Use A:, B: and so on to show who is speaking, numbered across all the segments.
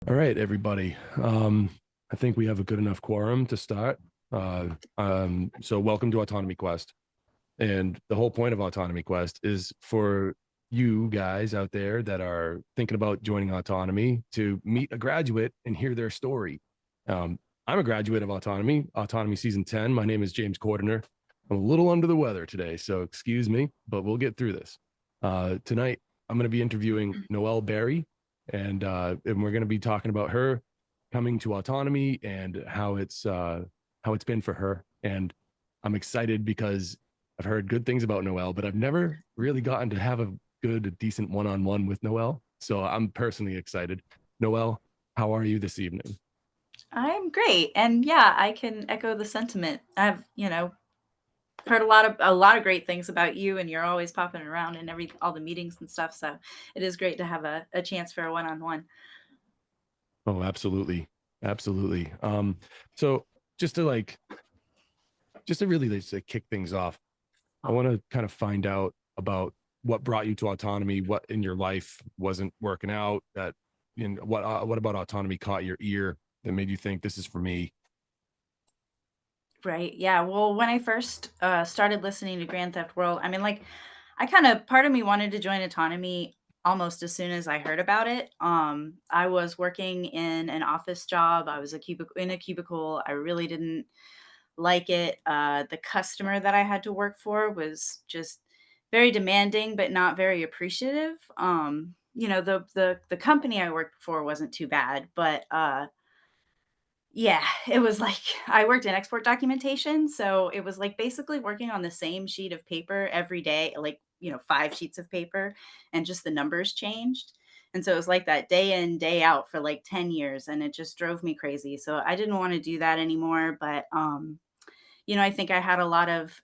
A: All right, everybody. I think we have a good enough quorum to start. So welcome to Autonomy Quest. And the whole point of Autonomy Quest is for you guys out there that are thinking about joining Autonomy to meet a graduate and hear their story. I'm a graduate of Autonomy Season 10. My name is James Cordiner. I'm a little under the weather today, so excuse me, but we'll get through this. Tonight, I'm going to be interviewing Noelle Berrie, and we're going to be talking about her coming to Autonomy and how it's been for her. And I'm excited because I've heard good things about Noelle, but I've never really gotten to have a decent one-on-one with Noelle. So I'm personally excited. Noelle, how are you this evening?
B: I'm great. And yeah, I can echo the sentiment. I've, heard a lot of great things about you, and you're always popping around in all the meetings and stuff. So it is great to have a chance for a one-on-one.
A: Oh, absolutely. Absolutely. So just to like just to really just to kick things off, I want to kind of find out about what brought you to autonomy, what in your life wasn't working out, that what about autonomy caught your ear that made you think this is for me.
B: Right. Yeah. Well, when I first started listening to Grand Theft World, I mean, like, I kind of part of me wanted to join autonomy almost as soon as I heard about it. I was working in an office job. I was in a cubicle. I really didn't like it. The customer that I had to work for was just very demanding, but not very appreciative. The company I worked for wasn't too bad, but yeah, it was like I worked in export documentation, so it was like basically working on the same sheet of paper every day, like, 5 sheets of paper, and just the numbers changed. And so it was like that day in, day out for like 10 years, and it just drove me crazy. So I didn't want to do that anymore, but I think I had a lot of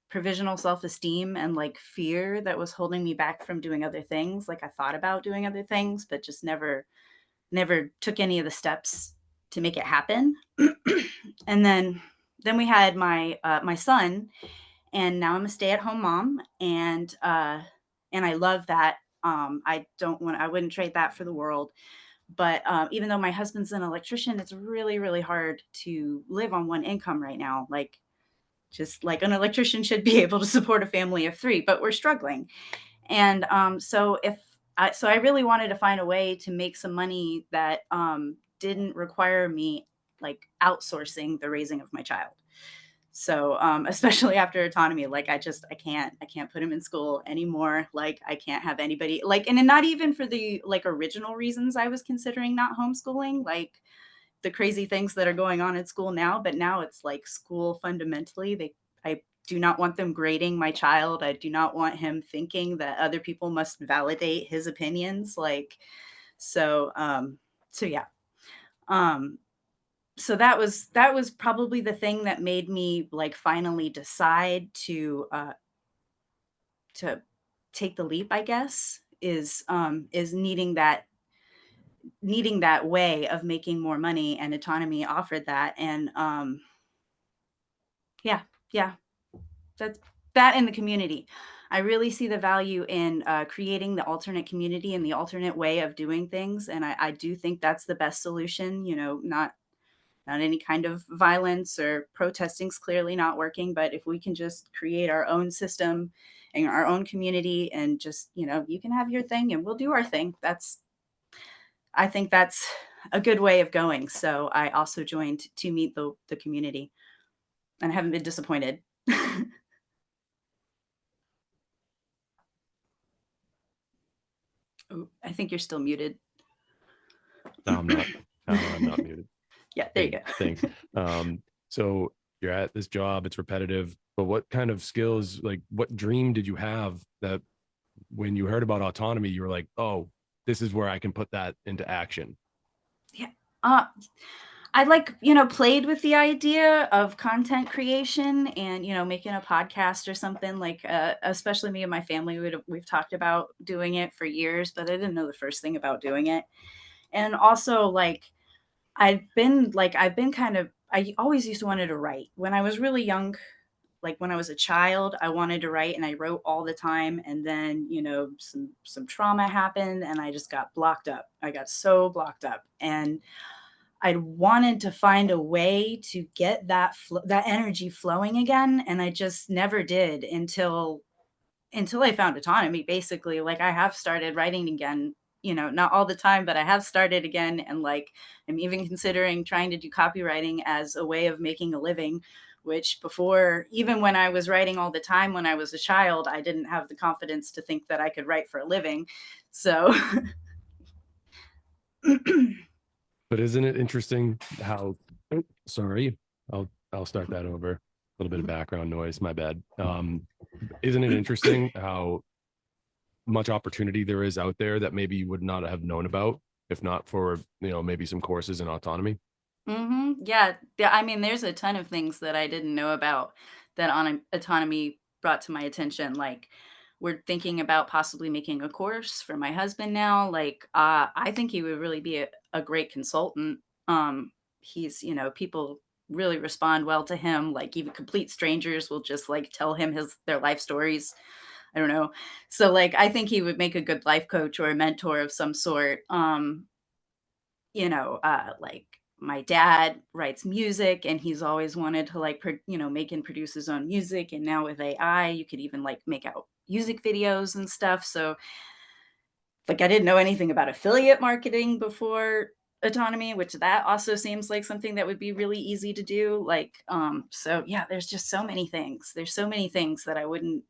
B: provisional self-esteem and like fear that was holding me back from doing other things. Like I thought about doing other things, but just never took any of the steps to make it happen. And then we had my son, and now I'm a stay-at-home mom, and I love that. I wouldn't trade that for the world. But even though my husband's an electrician, it's really, really hard to live on one income right now. Like, just like an electrician should be able to support a family of three, but we're struggling. And so I really wanted to find a way to make some money that didn't require me like outsourcing the raising of my child. So especially after autonomy, like I can't put him in school anymore. Like I can't have anybody like, and not even for the like original reasons I was considering not homeschooling, like the crazy things that are going on at school now. But now it's like school fundamentally, I do not want them grading my child. I do not want him thinking that other people must validate his opinions. Like, so, so yeah. Um, so that was probably the thing that made me like finally decide to take the leap, I guess, is needing that way of making more money, and autonomy offered that. And yeah, yeah, that's that in the community. I really see the value in creating the alternate community and the alternate way of doing things, and I do think that's the best solution. Not any kind of violence or protesting's clearly not working, but if we can just create our own system and our own community, and just you can have your thing and we'll do our thing. I think that's a good way of going. So I also joined to meet the community, and I haven't been disappointed. Oh, I think you're still muted.
A: No, I'm not. I'm not muted.
B: Yeah, there you
A: Hey,
B: go.
A: thanks. So you're at this job, it's repetitive, but what kind of skills, like what dream did you have that when you heard about autonomy, you were like, oh, this is where I can put that into action?
B: Yeah. I like, played with the idea of content creation and, making a podcast or something like, especially me and my family, we've talked about doing it for years, but I didn't know the first thing about doing it. And also like, I've been kind of, I always used to wanted to write when I was really young. like when I was a child, I wanted to write and I wrote all the time. And then, some trauma happened and I just got blocked up. I got so blocked up. And I wanted to find a way to get that energy flowing again. And I just never did until I found autonomy, basically. Like I have started writing again, not all the time, but I have started again. And like I'm even considering trying to do copywriting as a way of making a living, which before, even when I was writing all the time when I was a child, I didn't have the confidence to think that I could write for a living. So
A: But isn't it interesting how, oh, sorry, I'll start that over. A little bit of background noise, my bad. Isn't it interesting how much opportunity there is out there that maybe you would not have known about if not for, maybe some courses in autonomy?
B: Yeah. Yeah. I mean, there's a ton of things that I didn't know about that on autonomy brought to my attention. Like, we're thinking about possibly making a course for my husband now. Like, I think he would really be a great consultant. People really respond well to him. Like, even complete strangers will just like tell him their life stories. I don't know. So, like, I think he would make a good life coach or a mentor of some sort. Like my dad writes music and he's always wanted to like, make and produce his own music. And now with AI, you could even like make out music videos and stuff. So like I didn't know anything about affiliate marketing before autonomy, which that also seems like something that would be really easy to do. So yeah, there's just so many things. There's so many things that I wouldn't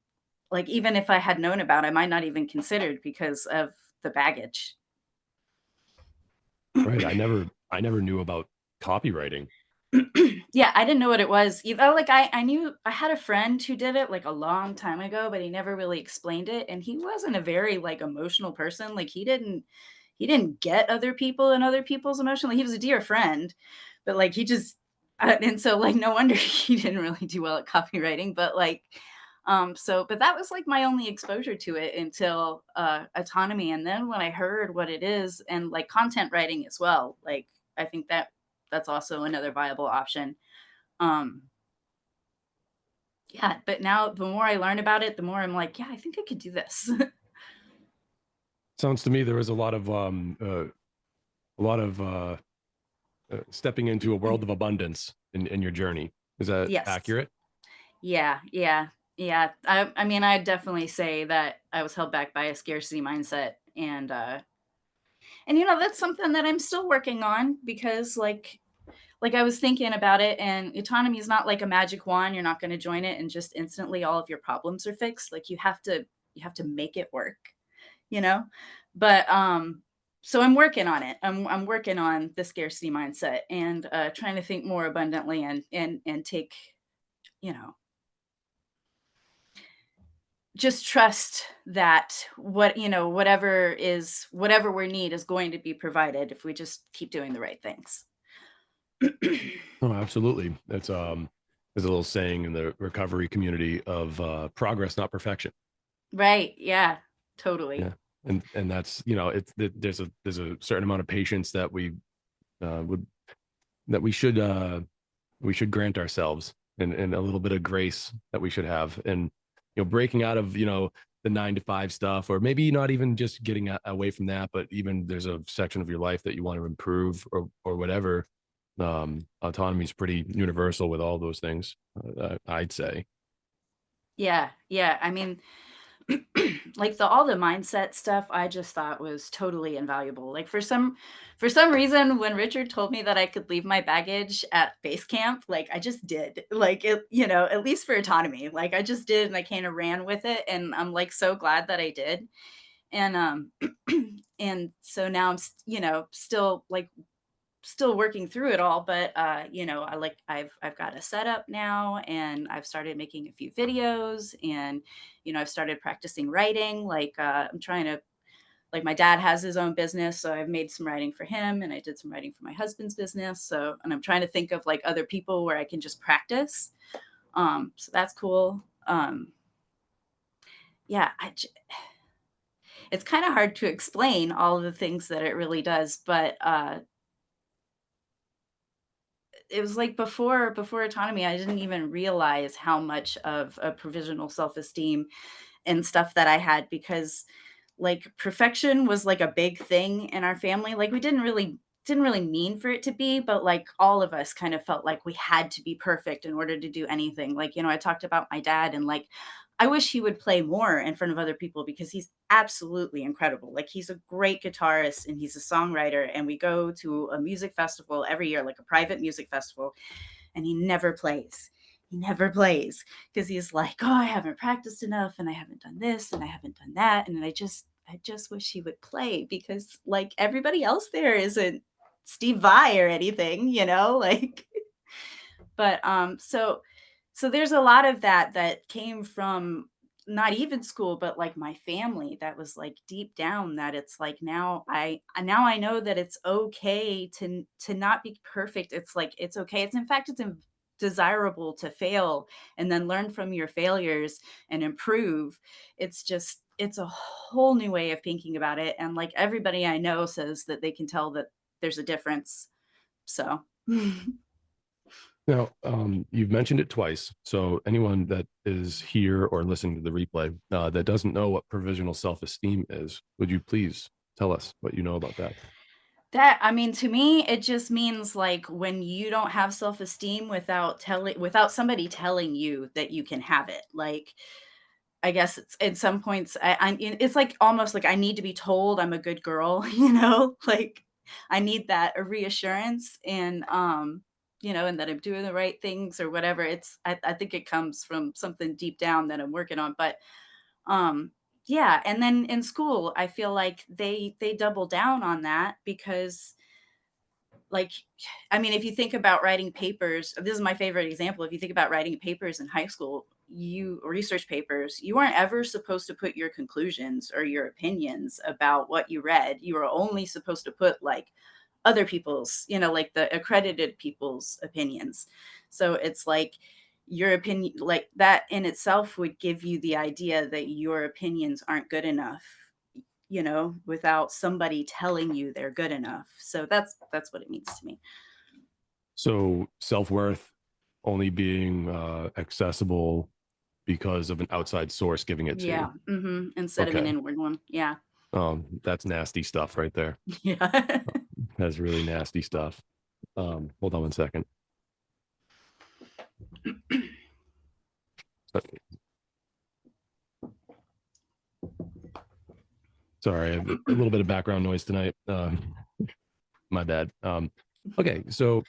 B: like, even if I had known about, I might not even considered because of the baggage.
A: Right. I never knew about copywriting.
B: Yeah, I didn't know what it was either. Like I knew I had a friend who did it like a long time ago, but he never really explained it. And he wasn't a very like emotional person. Like he didn't get other people and other people's emotion. Like he was a dear friend, but like he just and so like no wonder he didn't really do well at copywriting. But that was like my only exposure to it until autonomy. And then when I heard what it is and like content writing as well, like I think that's also another viable option. Um, yeah, but now the more I learn about it, the more I'm like, yeah, I think I could do this.
A: Sounds to me there was a lot of stepping into a world of abundance in your journey. Is that
B: Yes.
A: accurate?
B: Yeah, yeah, yeah. I mean, I'd definitely say that I was held back by a scarcity mindset and that's something that I'm still working on because like I was thinking about it and autonomy is not like a magic wand. You're not going to join it and just instantly all of your problems are fixed. Like you have to make it work. you know? But so I'm working on it. I'm working on the scarcity mindset and trying to think more abundantly and take, you know, just trust that whatever we need is going to be provided if we just keep doing the right things.
A: Oh, absolutely. There's a little saying in the recovery community of progress, not perfection.
B: Right. Yeah. Totally.
A: Yeah. And that's, there's a certain amount of patience that would that we should grant ourselves, and a little bit of grace that we should have. And breaking out of the 9 to 5 stuff, or maybe not even just getting away from that, but even there's a section of your life that you want to improve, or whatever. Autonomy is pretty universal with all those things, I'd say.
B: Yeah. Yeah. I mean, like all the mindset stuff I just thought was totally invaluable. Like for some reason when Richard told me that I could leave my baggage at base camp, like I just did. Like at least for autonomy. Like I just did and I kind of ran with it and I'm like so glad that I did. And and so now still working through it all, but I've got a setup now and I've started making a few videos and I've started practicing writing. I'm trying to like my dad has his own business, so I've made some writing for him and I did some writing for my husband's business. And I'm trying to think of like other people where I can just practice. So that's cool. Yeah, it's kind of hard to explain all of the things that it really does, but it was like before autonomy, I didn't even realize how much of a provisional self-esteem and stuff that I had, because like perfection was like a big thing in our family. Like we didn't really mean for it to be, but like all of us kind of felt like we had to be perfect in order to do anything. Like, I talked about my dad, and like I wish he would play more in front of other people because he's absolutely incredible. Like he's a great guitarist and he's a songwriter, and we go to a music festival every year, like a private music festival, and he never plays. He never plays because he's like, "Oh, I haven't practiced enough and I haven't done this and I haven't done that." And I just wish he would play because like everybody else there isn't Steve Vai or anything. Like but so there's a lot of that came from not even school, but like my family, that was like deep down, that it's like now I know that it's okay to not be perfect. It's like it's okay. It's in fact it's desirable to fail and then learn from your failures and improve. It's a whole new way of thinking about it, and like everybody I know says that they can tell that there's a difference. So
A: Now, you've mentioned it twice. So anyone that is here or listening to the replay that doesn't know what provisional self-esteem is, would you please tell us what you know about that?
B: I mean, to me, it just means like when you don't have self-esteem without somebody telling you that you can have it. Like, I guess it's at some points it's like almost like I need to be told I'm a good girl, Like I need that a reassurance, and that I'm doing the right things or whatever. I think it comes from something deep down that I'm working on. But um, yeah, and then in school, I feel like they double down on that because like I mean, if you think about writing papers, this is my favorite example. If you think about writing papers in high school, you research papers, you weren't ever supposed to put your conclusions or your opinions about what you read. You were only supposed to put like other people's, like the accredited people's opinions. So it's like your opinion, like that in itself would give you the idea that your opinions aren't good enough, without somebody telling you they're good enough. So that's what it means to me.
A: So self-worth only being accessible because of an outside source giving it to you.
B: Yeah. Instead of an
A: Okay.
B: inward one. Yeah.
A: That's nasty stuff right there.
B: Yeah.
A: That's really nasty stuff. Hold on one second. Sorry, I have a little bit of background noise tonight. My bad. Okay, so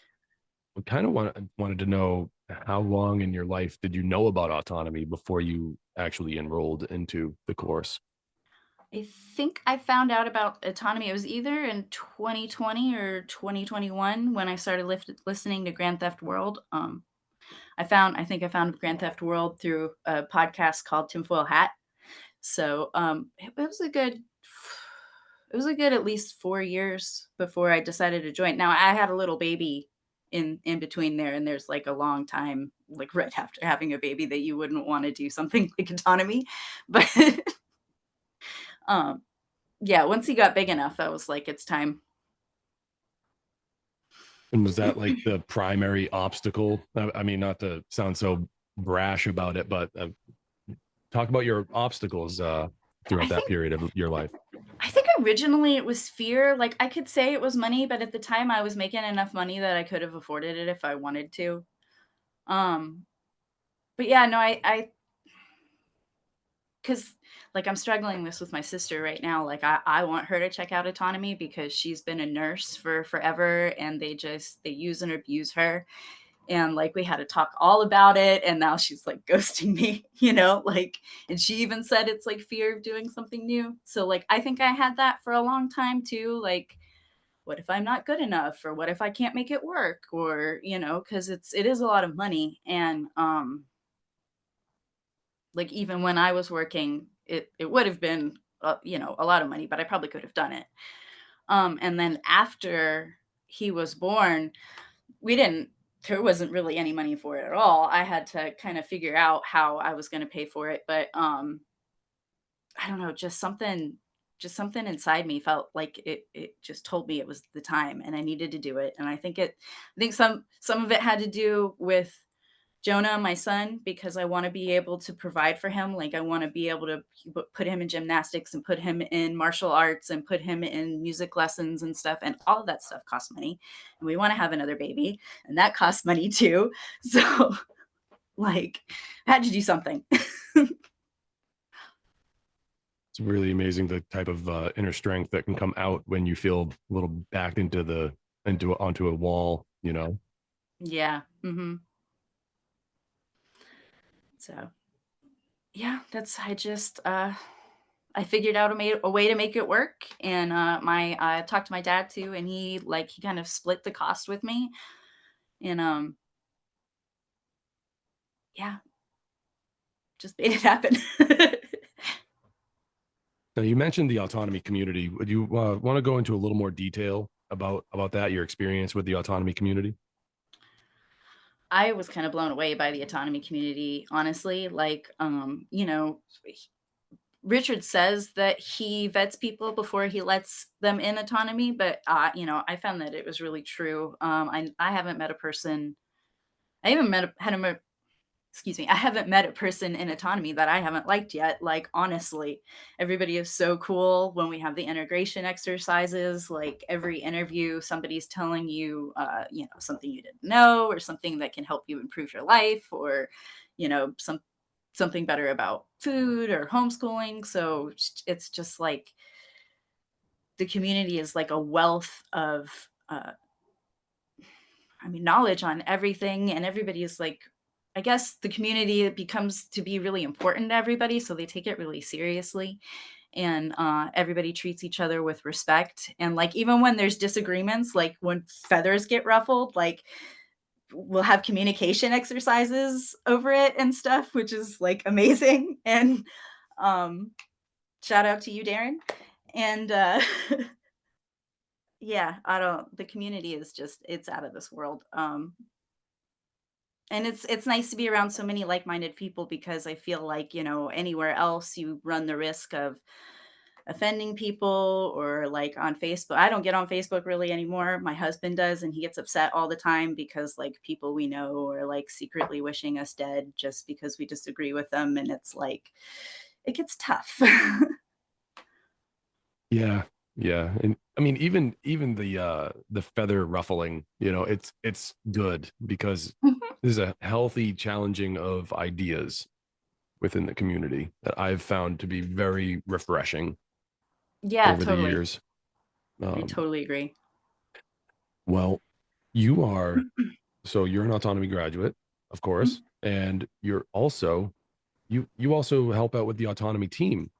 A: I kind of wanted to know how long in your life did you know about autonomy before you actually enrolled into the course?
B: I think I found out about autonomy. It was either in 2020 or 2021 when I started listening to Grand Theft World. I think I found Grand Theft World through a podcast called Tinfoil Hat. So it was a good at least 4 years before I decided to join. Now I had a little baby in between there, and there's like a long time, like right after having a baby, that you wouldn't want to do something like autonomy. But um, yeah, once he got big enough, I was like, it's time.
A: And was that like the primary obstacle? I mean, not to sound so brash about it, but talk about your obstacles
B: I
A: throughout that
B: think
A: period of your life.
B: I think originally it was fear. Like I could say it was money, but at the time I was making enough money that I could have afforded it if I wanted to. Um, but yeah, no, I because like I'm struggling this with my sister right now. Like I want her to check out autonomy because she's been a nurse for forever, and they use and abuse her. And like we had to talk all about it, and now she's like ghosting me, like, and she even said it's like fear of doing something new. So like I think I had that for a long time too. Like, what if I'm not good enough, or what if I can't make it work, or because it is a lot of money. And like even when I was working, it would have been a lot of money, but I probably could have done it. And then after he was born, we didn't there wasn't really any money for it at all. I had to kind of figure out how I was going to pay for it. But I don't know, just something just something inside me felt like it just told me it was the time and I needed to do it. And I think some of it had to do with Jonah, my son, because I want to be able to provide for him. Like I want to be able to put him in gymnastics and put him in martial arts and put him in music lessons and stuff. And all of that stuff costs money. And we want to have another baby, and that costs money too. So like I had to do something.
A: It's really amazing the type of inner strength that can come out when you feel a little backed onto a wall, you know.
B: Yeah. So yeah, that's I figured out a way to make it work, and my I talked to my dad too, and he kind of split the cost with me, and yeah, just made it happen.
A: Now, you mentioned the autonomy community. Would you want to go into a little more detail about that, your experience with the autonomy community?
B: I was kind of blown away by the autonomy community, honestly. Like, Richard says that he vets people before he lets them in autonomy, but I found that it was really true. I haven't met a person. I haven't met a, had a excuse me, I haven't met a person in autonomy that I haven't liked yet. Like, honestly, everybody is so cool when we have the integration exercises. Like, every interview, somebody's telling you, something you didn't know, or something that can help you improve your life, or, something better about food or homeschooling. So it's just like the community is like a wealth of, knowledge on everything, and everybody is like, I guess the community becomes to be really important to everybody, so they take it really seriously, and everybody treats each other with respect. And like even when there's disagreements, like when feathers get ruffled, like we'll have communication exercises over it and stuff, which is like amazing. And um, shout out to you, Darren. And yeah, I don't. The community is just it's out of this world. And it's nice to be around so many like-minded people, because I feel like, anywhere else you run the risk of offending people, or like on Facebook. I don't get on Facebook really anymore. My husband does, and he gets upset all the time because like people we know are like secretly wishing us dead just because we disagree with them, and it's like it gets tough.
A: Yeah, yeah, and I mean, even the feather ruffling, it's good because there's a healthy challenging of ideas within the community that I've found to be very refreshing
B: Yeah,
A: over the
B: totally.
A: years.
B: I
A: Um,
B: totally agree.
A: well, you are so you're an autonomy graduate, of course, and you also help out with the autonomy team,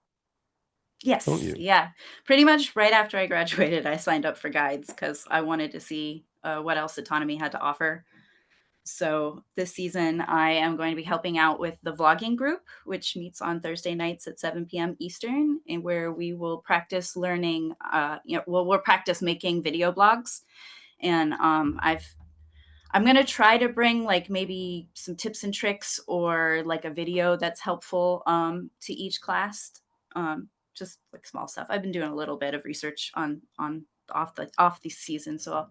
A: don't
B: Yes,
A: you?
B: yeah. Pretty much right after I graduated, I signed up for guides because I wanted to see what else autonomy had to offer. So this season, I am going to be helping out with the vlogging group, which meets on Thursday nights at 7 p.m. Eastern, and where we will practice learning. We'll practice making video blogs, and I'm gonna try to bring like maybe some tips and tricks, or like a video that's helpful to each class. Just like small stuff. I've been doing a little bit of research on off the season, so I'm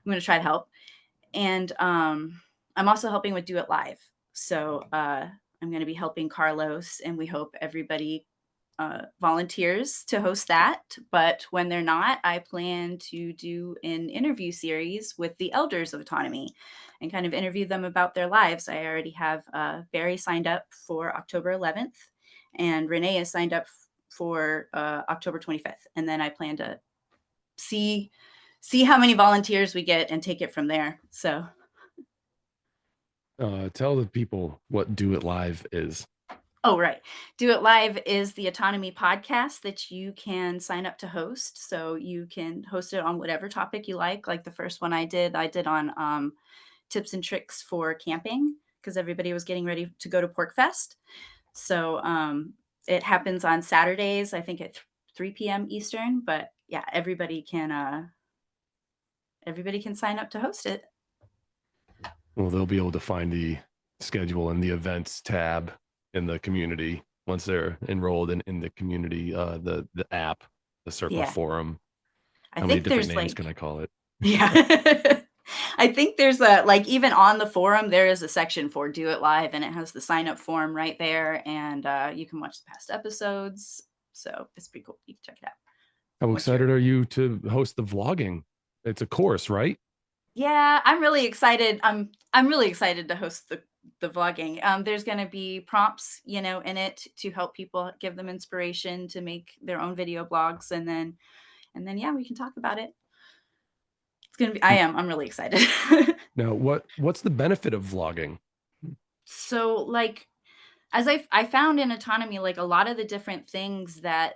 B: gonna try to help. And I'm also helping with Do It Live. So I'm going to be helping Carlos, and we hope everybody volunteers to host that. But when they're not, I plan to do an interview series with the elders of autonomy and kind of interview them about their lives. I already have Barry signed up for October 11th, and Renee is signed up for October 25th. And then I plan to see how many volunteers we get and take it from there. So,
A: Tell the people what Do It Live is.
B: oh, right. Do It Live is the autonomy podcast that you can sign up to host. So you can host it on whatever topic you like. Like the first one I did on tips and tricks for camping, because everybody was getting ready to go to Pork Fest. So it happens on Saturdays, I think at 3 p.m. Eastern. But yeah, everybody can sign up to host it.
A: Well, they'll be able to find the schedule and the events tab in the community once they're enrolled in the community, the app. a circle
B: Yeah.
A: forum.
B: I
A: How many
B: think
A: different
B: there's
A: names can
B: like
A: I call it?
B: yeah. I think there's a like, even on the forum, there is a section for Do It Live, and it has the sign up form right there, and, you can watch the past episodes, so it's pretty cool. You can check it out
A: How
B: once you're
A: excited are you to host the vlogging? It's a course, right?
B: Yeah, I'm really excited. I'm really excited to host the vlogging. There's gonna be prompts, you know, in it to help people, give them inspiration to make their own video blogs, and then yeah, we can talk about it. It's gonna be I'm really excited.
A: Now, what's the benefit of vlogging?
B: So, like, as I found in autonomy, like, a lot of the different things that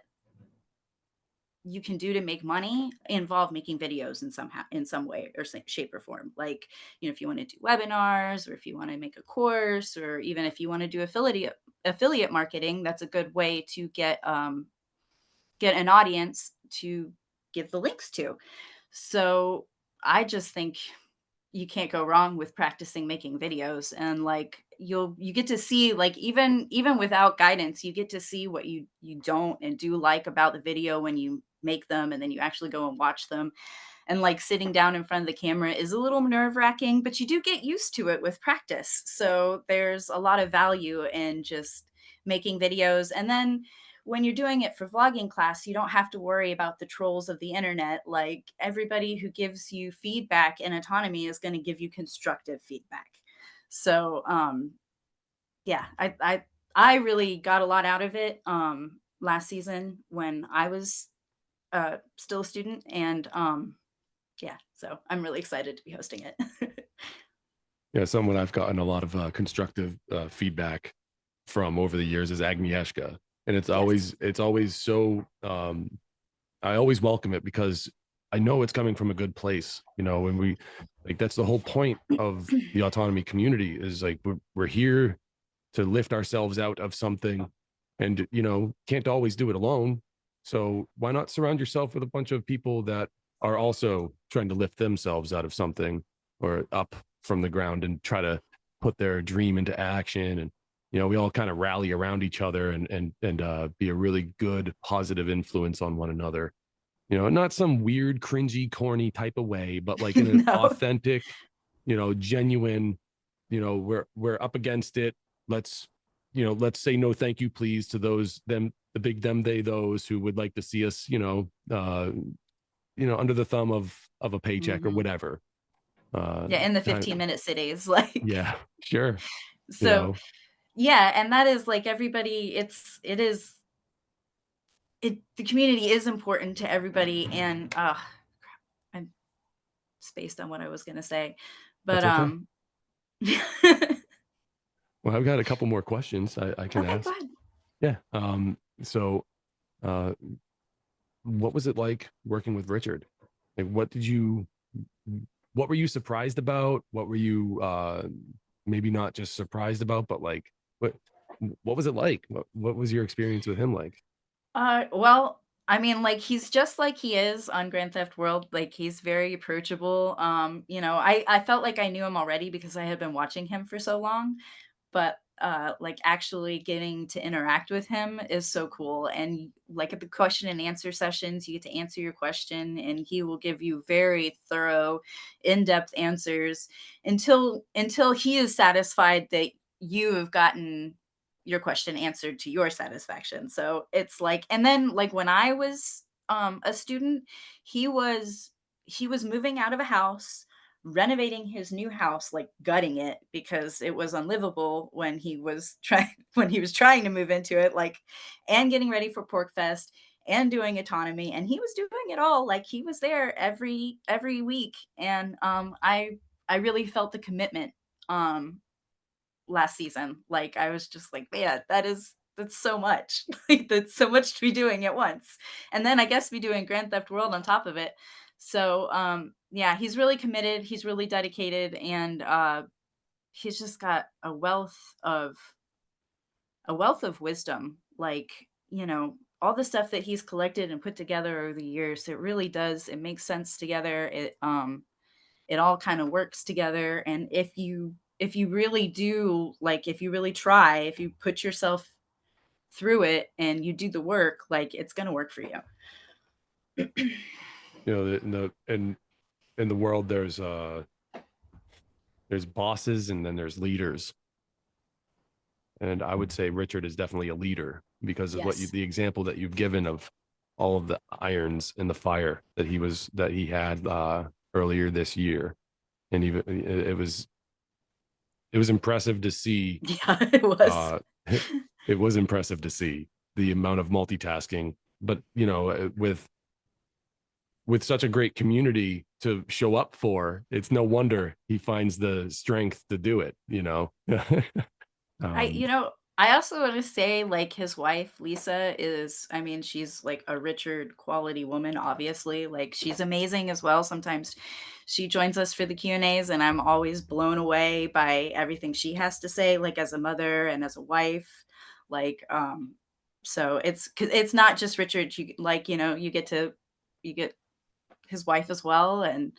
B: you can do to make money involve making videos in some way or shape or form. Like, you know, if you want to do webinars, or if you want to make a course, or even if you want to do affiliate marketing, that's a good way to get an audience to give the links to. So I just think you can't go wrong with practicing making videos, and like you get to see, like, even without guidance, you get to see what you don't and do like about the video when you make them, and then you actually go and watch them. And like sitting down in front of the camera is a little nerve-wracking, but you do get used to it with practice. So there's a lot of value in just making videos. And then when you're doing it for vlogging class, you don't have to worry about the trolls of the internet. Like, everybody who gives you feedback in autonomy is going to give you constructive feedback. So yeah, I really got a lot out of it last season when I was still a student, and yeah, so I'm really excited to be hosting it.
A: Yeah, someone I've gotten a lot of constructive feedback from over the years is Agnieszka, and
B: Yes.
A: it's always so I always welcome it because I know it's coming from a good place, you know, and we like that's the whole point of the autonomy community is like we're here to lift ourselves out of something and you know can't always do it alone, so why not surround yourself with a bunch of people that are also trying to lift themselves out of something or up from the ground and try to put their dream into action, and you know we all kind of rally around each other and be a really good positive influence on one another, you know, not some weird cringy corny type of way but like in an
B: No.
A: authentic, you know, genuine, you know, we're up against it. Let's, you know, let's say no thank you please to those them the big them they those who would like to see us, you know, under the thumb of a paycheck or
B: Mhm.
A: whatever. Uh
B: Yeah, in the
A: I,
B: 15-minute cities, like,
A: yeah, sure. You
B: so
A: know,
B: yeah, and that is like everybody, it is the community is important to everybody, and I'm spaced on what I was gonna say. But
A: that's okay.
B: okay,
A: Well, I've got a couple more questions I can
B: go
A: ask.
B: ahead.
A: Yeah. So uh what was it like working with Richard? Like what were you surprised about? What were you maybe not just surprised about, but like what what was it like? What was your experience with him like?
B: Well, I mean, like, he's just like he is on Grand Theft World. Like, he's very approachable. You know, I felt like I knew him already because I had been watching him for so long, but like actually getting to interact with him is so cool. And like at the question and answer sessions, you get to answer your question, and he will give you very thorough, in-depth answers until he is satisfied that you have gotten your question answered to your satisfaction. So it's like, and then like when I was a student, he was he was moving out of a house, renovating his new house, like gutting it because it was unlivable when he was trying when he was trying to move into it, like, and getting ready for Pork Fest and doing autonomy, and he was doing it all. Like, he was there every week, and I really felt the commitment um last season. Like, I was just like, man, that's so much. Like, that's so much to be doing at once. And then I guess be doing Grand Theft World on top of it. So yeah, he's really committed, he's really dedicated, and he's just got a wealth of wisdom. Like, you know, all the stuff that he's collected and put together over the years, it really does, it makes sense together. It all kind of works together, and if you really do, like, if you really try, if you put yourself through it and you do the work, like, it's going to work for you.
A: You know, in the world, there's bosses and then there's leaders. And I would say Richard is definitely a leader because of
B: Yes.
A: the example that you've given of all of the irons in the fire that he had earlier this year. And even it was impressive to see.
B: Yeah, it was.
A: uh it was impressive to see the amount of multitasking, but you know, with such a great community to show up for, it's no wonder he finds the strength to do it, you know.
B: I
A: um
B: you know, I also wanna say, like, his wife, Lisa, is I mean, she's, like, a Richard quality woman, obviously, like, she's amazing as well. Sometimes she joins us for the Q&As, and I'm always blown away by everything she has to say, like, as a mother and as a wife, like, so it's not just Richard, you like, you get his wife as well, and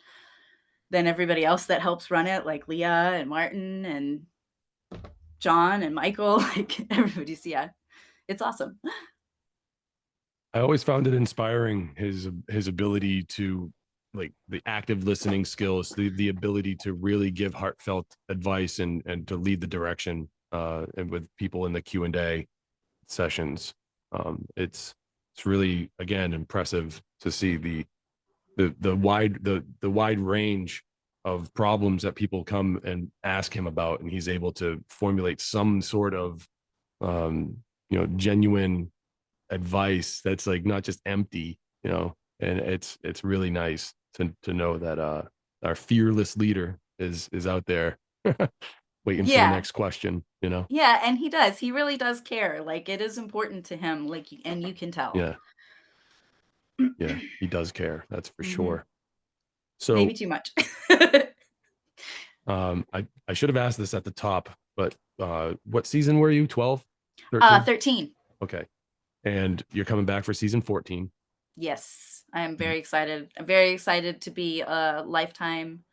B: then everybody else that helps run it, like Leah and Martin and John and Michael, like everybody's yeah, it's awesome.
A: I always found it inspiring, his ability to, like, the active listening skills, the ability to really give heartfelt advice and to lead the direction and with people in the Q&A sessions. It's really, again, impressive to see the wide range of problems that people come and ask him about, and he's able to formulate some sort of genuine advice that's like not just empty, you know. And it's really nice to know that our fearless leader is out there waiting for the
B: Yeah,
A: next question, you know.
B: yeah, and he does, he really does care, like, it is important to him, like, and you can tell.
A: Yeah, yeah, he does care, that's for
B: Mhm,
A: sure.
B: maybe
A: So
B: too much.
A: I should have asked this at the top, but what season were you? 12, 13?
B: 13.
A: Okay. And you're coming back for season 14.
B: Yes, I am very excited. I'm very excited to be a lifetime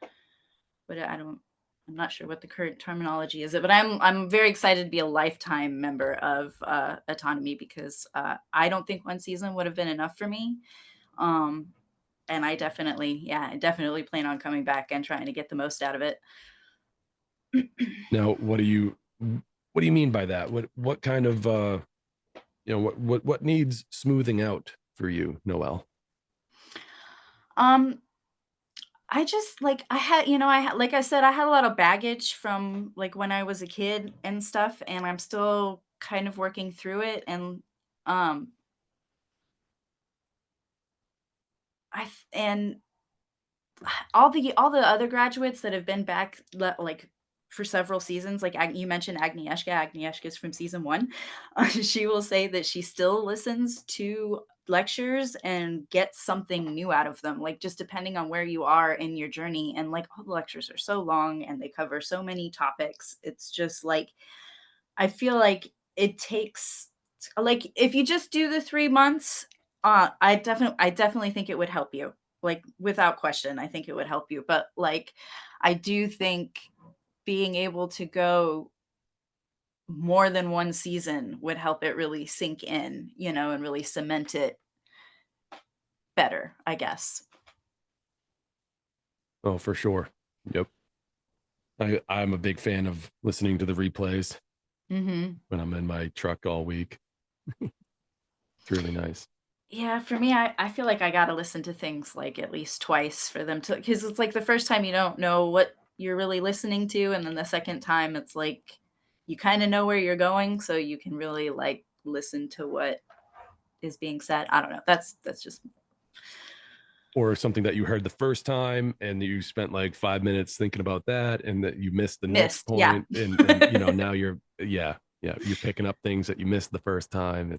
B: but I'm not sure what the current terminology is, but I'm very excited to be a lifetime member of Autonomy because I don't think one season would have been enough for me. Um, and I definitely plan on coming back and trying to get the most out of it.
A: Now, what do you mean by that? What kind of what needs smoothing out for you, Noel?
B: um, I just like I had, like I said, I had a lot of baggage from like when I was a kid and stuff, and I'm still kind of working through it. And um, and all the other graduates that have been back like for several seasons, like you mentioned Agnieszka. Agnieszka's from season one. She will say that she still listens to lectures and gets something new out of them, like just depending on where you are in your journey. And like all the lectures are so long and they cover so many topics. It's just like I feel like it takes like if you just do the 3 months, I definitely think it would help you. Like without question, I think it would help you. But like I do think being able to go more than one season would help it really sink in, and really cement it better, I guess.
A: Oh, for sure. Yep. I'm a big fan of listening to the replays
B: Mhm.
A: when I'm in my truck all week. It's really nice.
B: Yeah, for me, I feel like I gotta listen to things, like, at least twice for them to because it's like the first time you don't know what you're really listening to, and then the second time, it's like you kinda know where you're going, so you can really, like, listen to what is being said. I don't know. That's just
A: Or something that you heard the first time and you spent like 5 minutes thinking about that and that you missed the next
B: missed, yeah.
A: point, and you know, now you're picking up things that you missed the first time.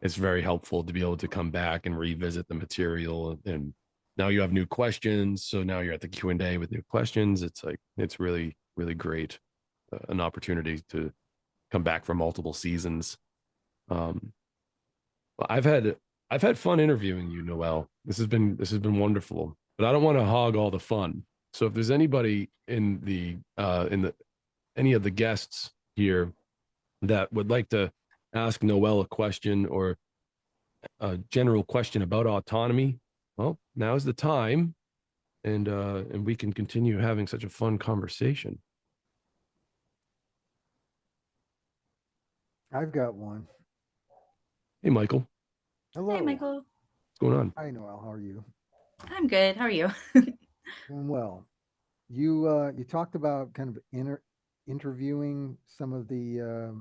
A: It's very helpful to be able to come back and revisit the material, and now you have new questions, so now you're at the Q&A with new questions. It's like it's really great, an opportunity to come back for multiple seasons. um well, I've had fun interviewing you, Noel. This has been wonderful, but I don't want to hog all the fun. So if there's anybody in the any of the guests here that would like to ask Noel a question or a general question about autonomy, well, now's the time, and we can continue having such a fun conversation.
C: I've got one.
A: Hey, Michael,
B: Hey,
C: Hello.
B: Michael.
A: what's going on?
C: Hi, Noelle. How are you?
B: I'm good. How are you?
C: Doing well. You talked about kind of interviewing some of the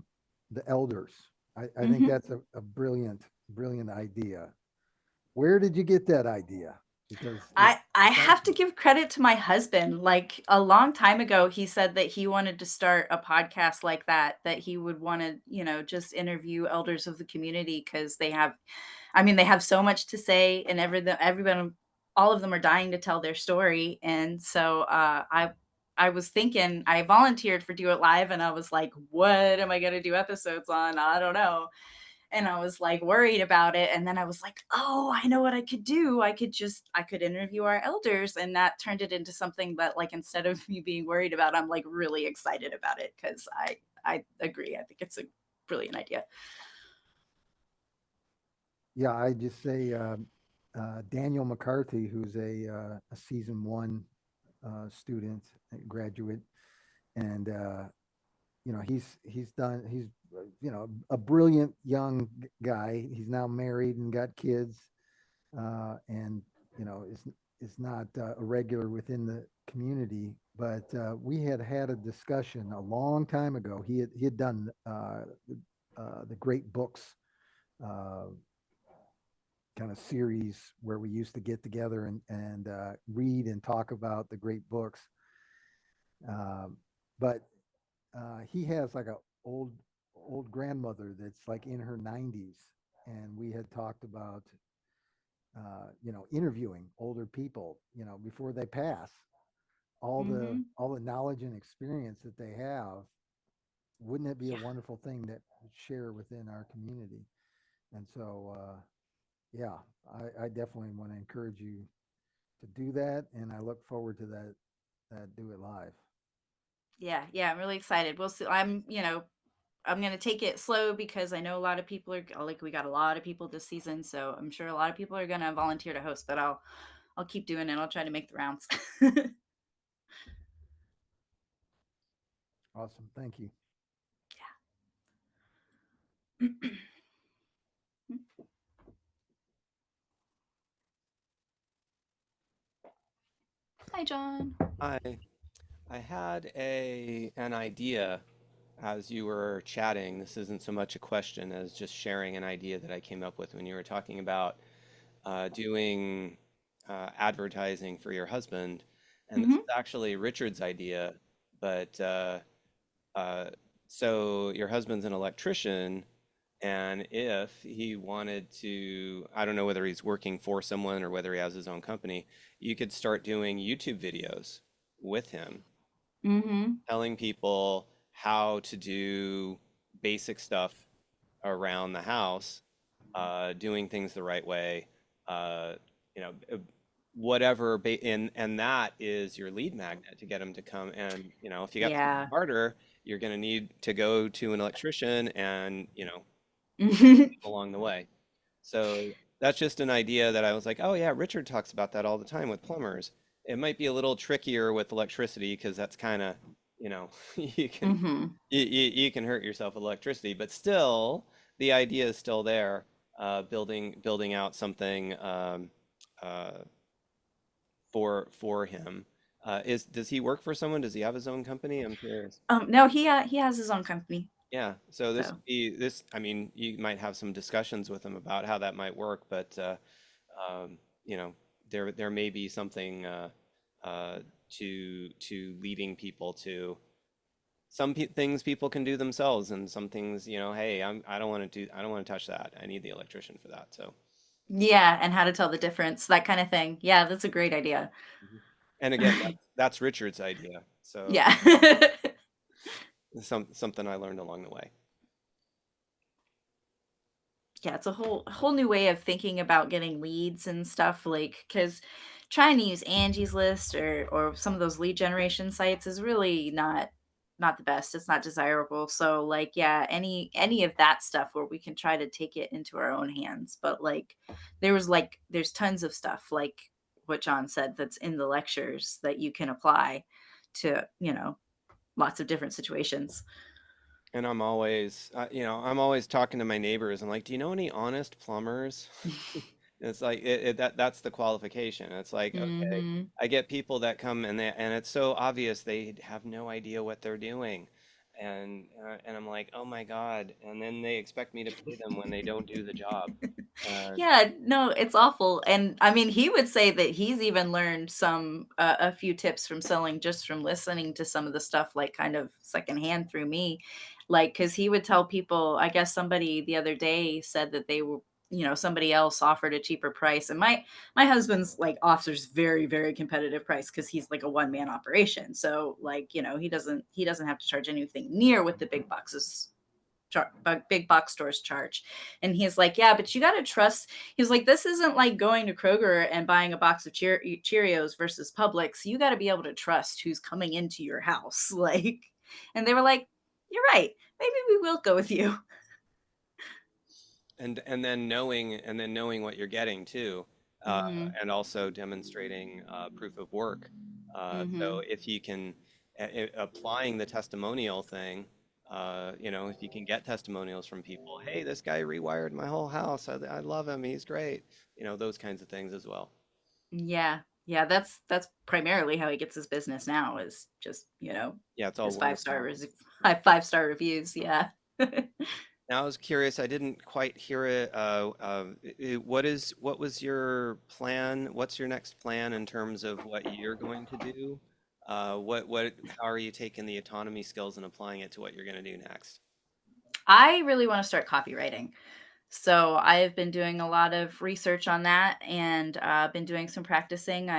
C: elders. I think
B: hmm
C: that's a brilliant idea. Where did you get that idea? Because
B: I
C: it's
B: have to
C: awesome.
B: give credit to my husband. Like a long time ago, he said that he wanted to start a podcast like that he would want to, just interview elders of the community because they have so much to say, and everyone, all of them are dying to tell their story. And so I was thinking, I volunteered for Do It Live, and I was like, what am I going to do episodes on? I don't know. And I was like worried about it. And then I was like, oh, I know what I could do. I could interview our elders. And that turned it into something that, like, instead of me being worried about, I'm like really excited about it because I agree. I think it's a brilliant idea.
C: Yeah, I just say Daniel McCarthy, who's a season one student, graduate, and he's a brilliant young guy. He's now married and got kids, and is not a regular within the community. But we had a discussion a long time ago. He had done the great books uh, kind of series where we used to get together and read and talk about the great books. But he has like a old old grandmother that's like in her 90s, and we had talked about interviewing older people before they pass,
B: hmm
C: all the knowledge and experience that they have. Wouldn't it be a
B: Yeah.
C: wonderful thing that would share within our community? And so yeah, I definitely want to encourage you to do that, and I look forward to that Do It Live.
B: Yeah. Yeah. I'm really excited. We'll see. I'm going to take it slow because I know a lot of people are like, we got a lot of people this season. So I'm sure a lot of people are going to volunteer to host, but I'll keep doing it. I'll try to make the rounds.
C: Awesome, thank you.
B: Hi, John.
D: I had an idea as you were chatting. This isn't so much a question as just sharing an idea that I came up with when you were talking about doing advertising for your husband. And this is
B: hmm
D: actually Richard's idea, but uh, so your husband's an electrician, and if he wanted to, I don't know whether he's working for someone or whether he has his own company, you could start doing YouTube videos with him
B: hmm
D: telling people how to do basic stuff around the house, doing things the right way, uh, you know, whatever, and that is your lead magnet to get them to come. And, if you got to
B: Yeah.
D: harder, you're going to need to go to an electrician and,
B: hmm
D: along the way. So that's just an idea that I was like, oh yeah, Richard talks about that all the time with plumbers. It might be a little trickier with electricity because that's kind of, you can
B: hmm
D: you can hurt yourself with electricity, but still the idea is still there. Building out something uh, for him. Is Does he work for someone? Does he have his own company? I'm curious.
B: No, he has his own company.
D: Yeah, so
B: So
D: I mean, you might have some discussions with him about how that might work, but um, you know, there may be something uh, to leading people to things people can do themselves, and some things, hey, I don't want to touch that. I need the electrician for that. So,
B: yeah, and how to tell the difference, that kind of thing. Yeah, that's a great idea.
D: mhm. And again, that's Richard's idea. So,
B: Yeah.
D: something I learned along the way.
B: Yeah, it's a whole new way of thinking about getting leads and stuff, like, because trying to use Angie's List or some of those lead generation sites is really not. not the best. It's not desirable. So like, yeah, any of that stuff where we can try to take it into our own hands. But like, there's tons of stuff like what John said that's in the lectures that you can apply to, lots of different situations.
D: And I'm always, I'm always talking to my neighbors. I'm like, do you know any honest plumbers? It's like that's the qualification. It's like, okay,
B: Hmm.
D: I get people that come and it's so obvious they have no idea what they're doing. And I'm like, "Oh my God." And then they expect me to pay them when they don't do the job. Uh,
B: Yeah, no, it's awful. And I mean, he would say that he's even learned a few tips from selling just from listening to some of the stuff, like kind of secondhand through me. Like, cause he would tell people, I guess somebody the other day said that they were, somebody else offered a cheaper price. And my husband's like offers very, very competitive price because he's like a one-man operation. So like, he doesn't have to charge anything near what the big box stores charge. And he's like, yeah, but you got to trust. He's like, this isn't like going to Kroger and buying a box of Cheerios versus Publix. You got to be able to trust who's coming into your house. Like, and they were like, you're right. Maybe we will go with you.
D: and then knowing what you're getting too,
B: Hmm.
D: and also demonstrating proof of work. So
B: Hmm.
D: if you can applying the testimonial thing, if you can get testimonials from people, hey, this guy rewired my whole house. I love him. He's great. Those kinds of things as well.
B: Yeah. Yeah. That's primarily how he gets his business now is just,
D: Yeah, it's all
B: his
D: word of
B: five-star
D: mouth.
B: five-star reviews. Yeah.
D: Now, I was curious, I didn't quite hear it. What was your plan? What's your next plan in terms of what you're going to do? How are you taking the autonomy skills and applying it to what you're going to do next?
B: I really want to start copywriting. So I've been doing a lot of research on that and been doing some practicing.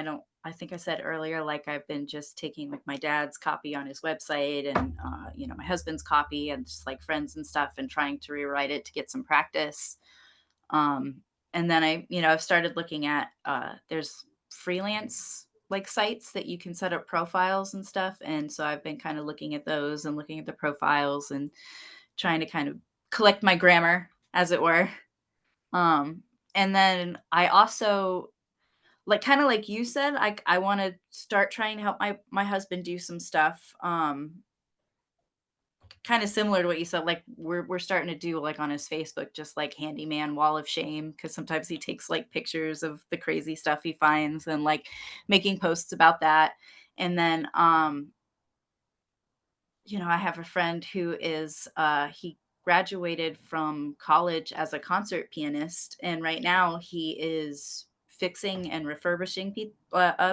B: I think I said earlier, like I've been just taking like my dad's copy on his website and, my husband's copy and just like friends and stuff and trying to rewrite it to get some practice. Um, and then I've started looking at, there's freelance like sites that you can set up profiles and stuff. And so I've been kind of looking at those and looking at the profiles and trying to kind of collect my grammar, as it were. Um, and then I also like kind of like you said, I want to start trying to help my husband do some stuff. Kind of similar to what you said, like we're starting to do like on his Facebook, just like handyman wall of shame, because sometimes he takes like pictures of the crazy stuff he finds and like making posts about that. And then I have a friend who is he graduated from college as a concert pianist, and right now he is fixing and refurbishing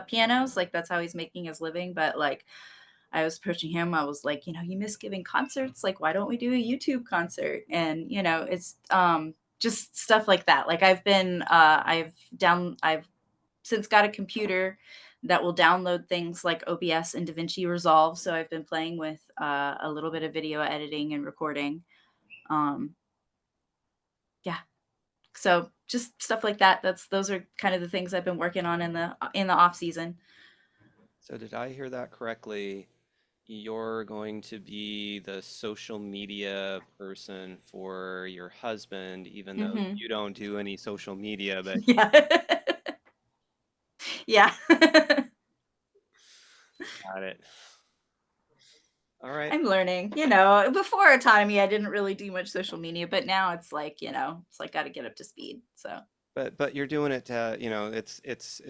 B: pianos. Like that's how he's making his living. But like I was approaching him, I was like, you miss giving concerts. Like, why don't we do a YouTube concert? And it's just stuff like that. Like I've since got a computer that will download things like OBS and DaVinci Resolve. So I've been playing with a little bit of video editing and recording. Um, yeah. So just stuff like that. Those are kind of the things I've been working on in the off season.
D: So did I hear that correctly? You're going to be the social media person for your husband, even though
B: Hmm.
D: you don't do any social media, but
B: Yeah. Yeah.
D: got it. All right.
B: I'm learning, before autonomy, I didn't really do much social media, but now it's like got to get up to speed. So
D: But you're doing it to, it's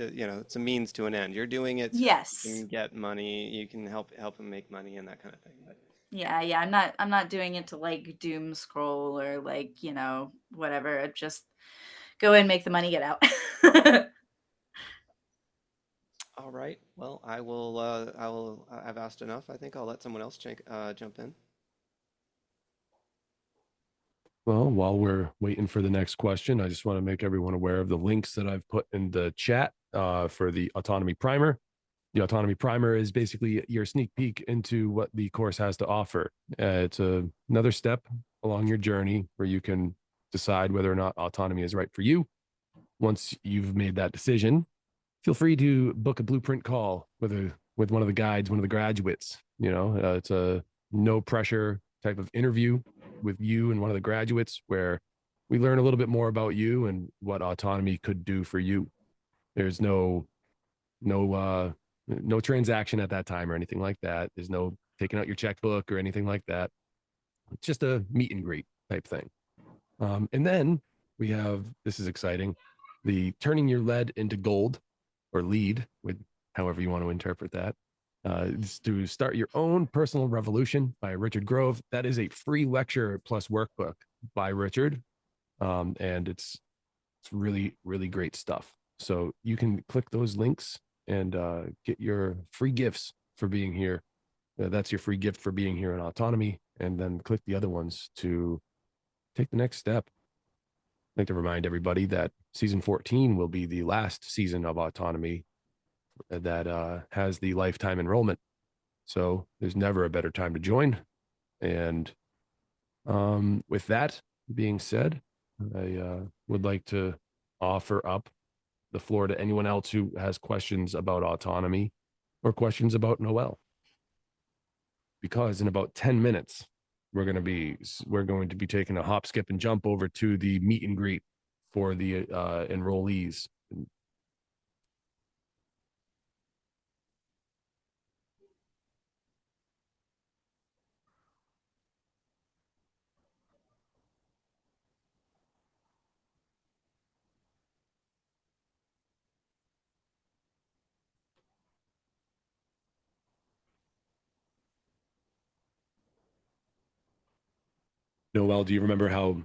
D: a means to an end. You're doing it so you
B: yes.
D: can get money, you can help him make money and that kind of thing. But
B: Yeah, yeah. I'm not doing it to like doom scroll or like, whatever. I just go in, make the money, get out.
D: all right. Well, I've asked enough. I think I'll let someone else jump in.
A: Well, while we're waiting for the next question, I just want to make everyone aware of the links that I've put in the chat for the Autonomy Primer. The Autonomy Primer is basically your sneak peek into what the course has to offer. It's another step along your journey where you can decide whether or not autonomy is right for you. Once you've made that decision, feel free to book a blueprint call with one of the guides, one of the graduates. It's a no pressure type of interview with you and one of the graduates where we learn a little bit more about you and what autonomy could do for you. There's no transaction at that time or anything like that. There's no taking out your checkbook or anything like that. It's just a meet and greet type thing. And then we have, this is exciting, the turning your lead into gold, or lead, with however you want to interpret that. It's to start your own personal revolution by Richard Grove. That is a free lecture plus workbook by Richard. And it's really, really great stuff. So you can click those links and get your free gifts for being here. That's your free gift for being here in Autonomy. And then click the other ones to take the next step. I'd like to remind everybody that season 14 will be the last season of Autonomy that has the lifetime enrollment. So there's never a better time to join. And with that being said, I would like to offer up the floor to anyone else who has questions about autonomy or questions about Noelle. Because in about 10 minutes, we're going to be taking a hop, skip, and jump over to the meet and greet for the enrollees. Noelle, do you remember how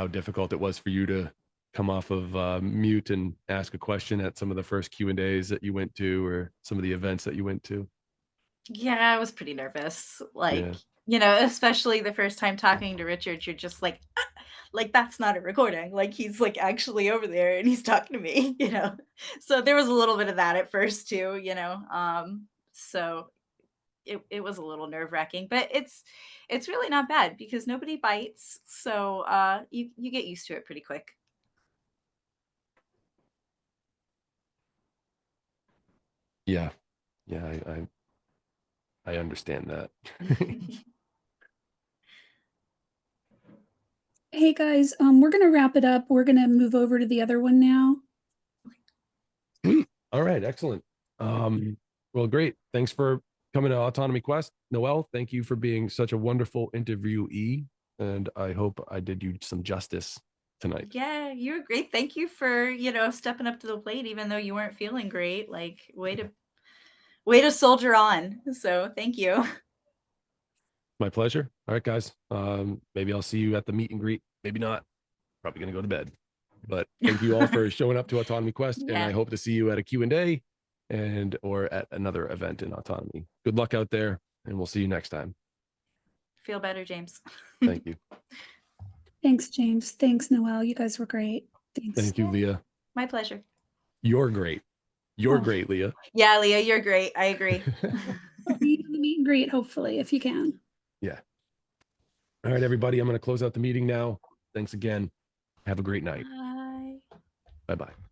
A: difficult it was for you to come off of mute and ask a question at some of the first Q&As that you went to, or some of the events that you went to?
B: Yeah, I was pretty nervous. Like,
A: Yeah.
B: especially the first time talking to Richard, you're just like, like that's not a recording. Like he's like actually over there and he's talking to me. So there was a little bit of that at first too. So it was a little nerve-wracking, but it's really not bad because nobody bites. So you get used to it pretty quick.
A: Yeah. I understand that.
E: Hey guys, we're gonna wrap it up. We're gonna move over to the other one now.
A: Sweet. All right, excellent. Well, great. Thanks for coming to Autonomy Quest. Noelle, thank you for being such a wonderful interviewee, and I hope I did you some justice tonight.
B: Yeah, you were great. Thank you for, stepping up to the plate even though you weren't feeling great. Like way to soldier on. So, thank you.
A: My pleasure. All right, guys. Maybe I'll see you at the meet and greet. Maybe not. Probably gonna go to bed. But thank you all for showing up to Autonomy Quest, and I
B: Yeah.
A: hope to see you at a Q&A or at another event in Autonomy. Good luck out there, and we'll see you next time.
B: Feel better, James.
A: Thank you.
E: Thanks, James. Thanks, Noelle. You guys were great. Thanks.
A: Thank you, Leah.
B: My pleasure.
A: You're great. You're
E: Oh.
A: great, Leah.
B: Yeah, Leah, you're great. I agree.
E: See you in the meet and greet, hopefully, if you can.
A: Yeah. All right, everybody. I'm going to close out the meeting now. Thanks again. Have a great night.
B: Bye.
A: Bye-bye.